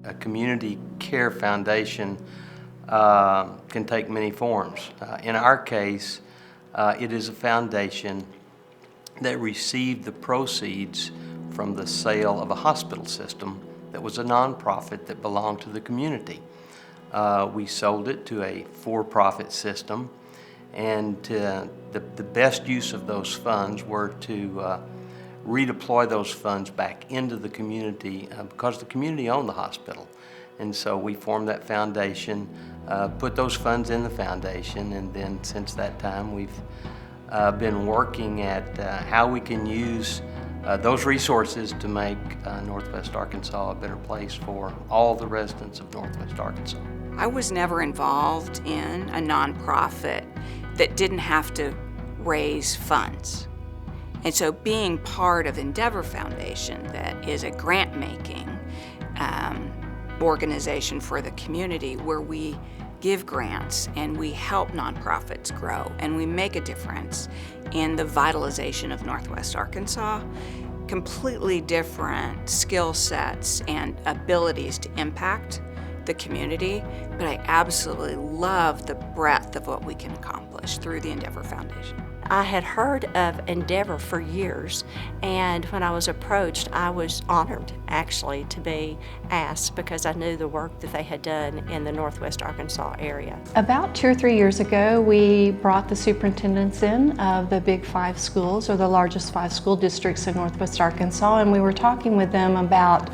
A community care foundation can take many forms. In our case, it is a foundation that received the proceeds from the sale of a hospital system that was a nonprofit that belonged to the community. We sold it to a for-profit system, and the best use of those funds were to redeploy those funds back into the community because the community owned the hospital. And so we formed that foundation, put those funds in the foundation, and then since that time we've been working at how we can use those resources to make Northwest Arkansas a better place for all the residents of Northwest Arkansas. I was never involved in a nonprofit that didn't have to raise funds. And so being part of Endeavor Foundation, that is a grant-making organization for the community where we give grants and we help nonprofits grow and we make a difference in the vitalization of Northwest Arkansas, completely different skill sets and abilities to impact the community, but I absolutely love the breadth of what we can accomplish through the Endeavor Foundation. I had heard of Endeavor for years, and when I was approached, I was honored actually to be asked because I knew the work that they had done in the Northwest Arkansas area. About 2 or 3 years ago, we brought the superintendents in of the big 5 schools, or the largest 5 school districts in Northwest Arkansas, and we were talking with them about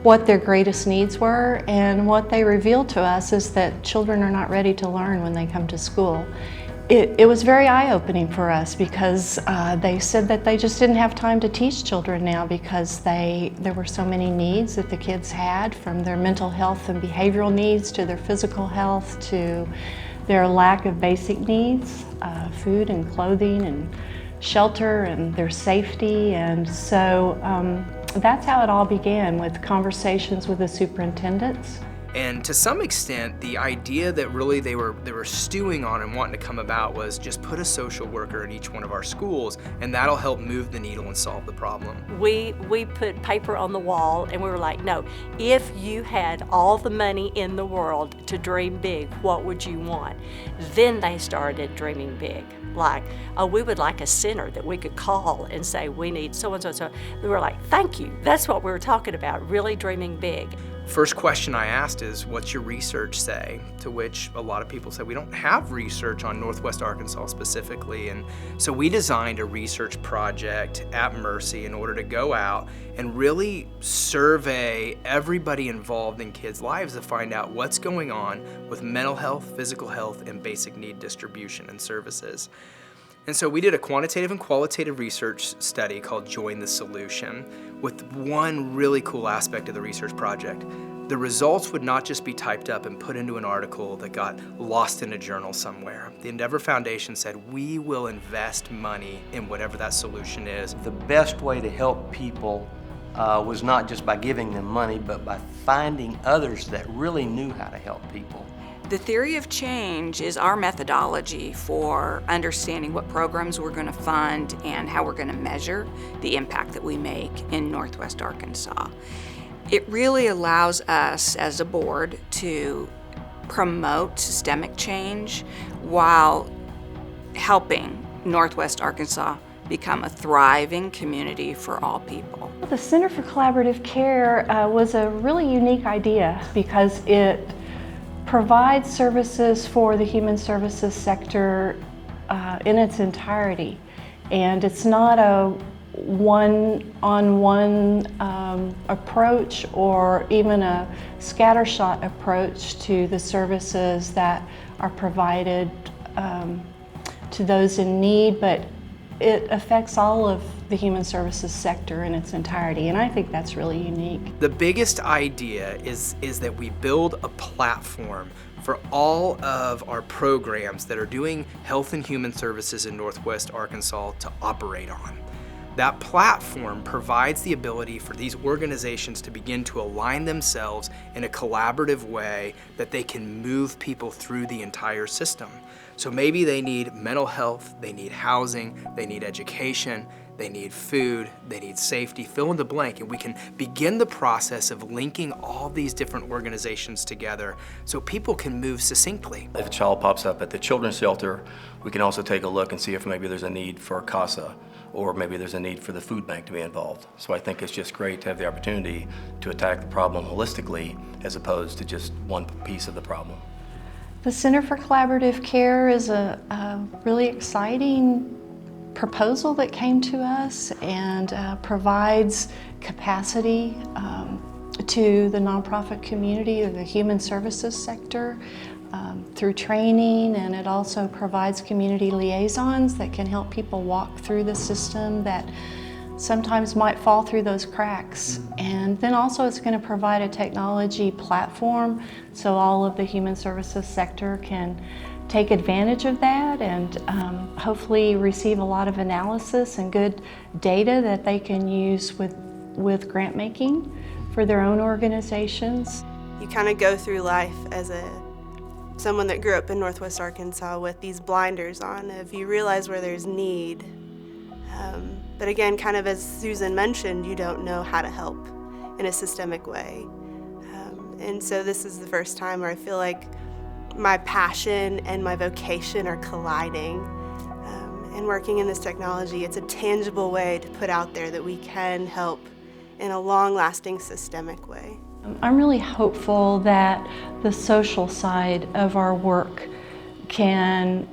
what their greatest needs were, and what they revealed to us is that children are not ready to learn when they come to school. It was very eye-opening for us because they said that they just didn't have time to teach children now because there were so many needs that the kids had, from their mental health and behavioral needs to their physical health to their lack of basic needs, food and clothing and shelter and their safety. And so that's how it all began, with conversations with the superintendents. And to some extent, the idea that really they were stewing on and wanting to come about was just put a social worker in each one of our schools, and that'll help move the needle and solve the problem. We put paper on the wall, and we were like, no, if you had all the money in the world to dream big, what would you want? Then they started dreaming big. Like, oh, we would like a center that we could call and say, we need so-and-so, so. We were like, thank you. That's what we were talking about, really dreaming big. First question I asked is, what's your research say? To which a lot of people said, we don't have research on Northwest Arkansas specifically. And so we designed a research project at Mercy in order to go out and really survey everybody involved in kids' lives to find out what's going on with mental health, physical health, and basic need distribution and services. And so we did a quantitative and qualitative research study called Join the Solution, with one really cool aspect of the research project. The results would not just be typed up and put into an article that got lost in a journal somewhere. The Endeavor Foundation said, we will invest money in whatever that solution is. The best way to help people was not just by giving them money, but by finding others that really knew how to help people. The theory of change is our methodology for understanding what programs we're going to fund and how we're going to measure the impact that we make in Northwest Arkansas. It really allows us as a board to promote systemic change while helping Northwest Arkansas become a thriving community for all people. The Center for Collaborative Care was a really unique idea because it provides services for the human services sector in its entirety. And it's not a one-on-one approach or even a scattershot approach to the services that are provided to those in need, but it affects all of the human services sector in its entirety, and I think that's really unique. The biggest idea is that we build a platform for all of our programs that are doing health and human services in Northwest Arkansas to operate on. That platform provides the ability for these organizations to begin to align themselves in a collaborative way that they can move people through the entire system. So maybe they need mental health, they need housing, they need education, they need food, they need safety, fill in the blank, and we can begin the process of linking all these different organizations together so people can move succinctly. If a child pops up at the children's shelter, we can also take a look and see if maybe there's a need for a CASA, or maybe there's a need for the food bank to be involved. So I think it's just great to have the opportunity to attack the problem holistically as opposed to just one piece of the problem. The Center for Collaborative Care is a really exciting proposal that came to us and provides capacity to the nonprofit community or the human services sector through training, and it also provides community liaisons that can help people walk through the system that sometimes might fall through those cracks. And then also it's going to provide a technology platform so all of the human services sector can take advantage of that and hopefully receive a lot of analysis and good data that they can use with grant making for their own organizations. You kind of go through life as someone that grew up in Northwest Arkansas with these blinders on if you realize where there's need. But again, kind of as Susan mentioned, you don't know how to help in a systemic way. And so this is the first time where I feel like my passion and my vocation are colliding. And working in this technology, it's a tangible way to put out there that we can help in a long-lasting systemic way. I'm really hopeful that the social side of our work can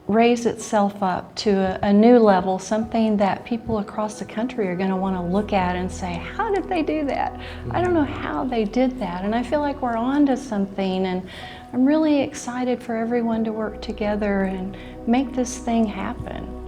raise itself up to a new level, something that people across the country are going to want to look at and say, how did they do that? I don't know how they did that. And I feel like we're on to something, and I'm really excited for everyone to work together and make this thing happen.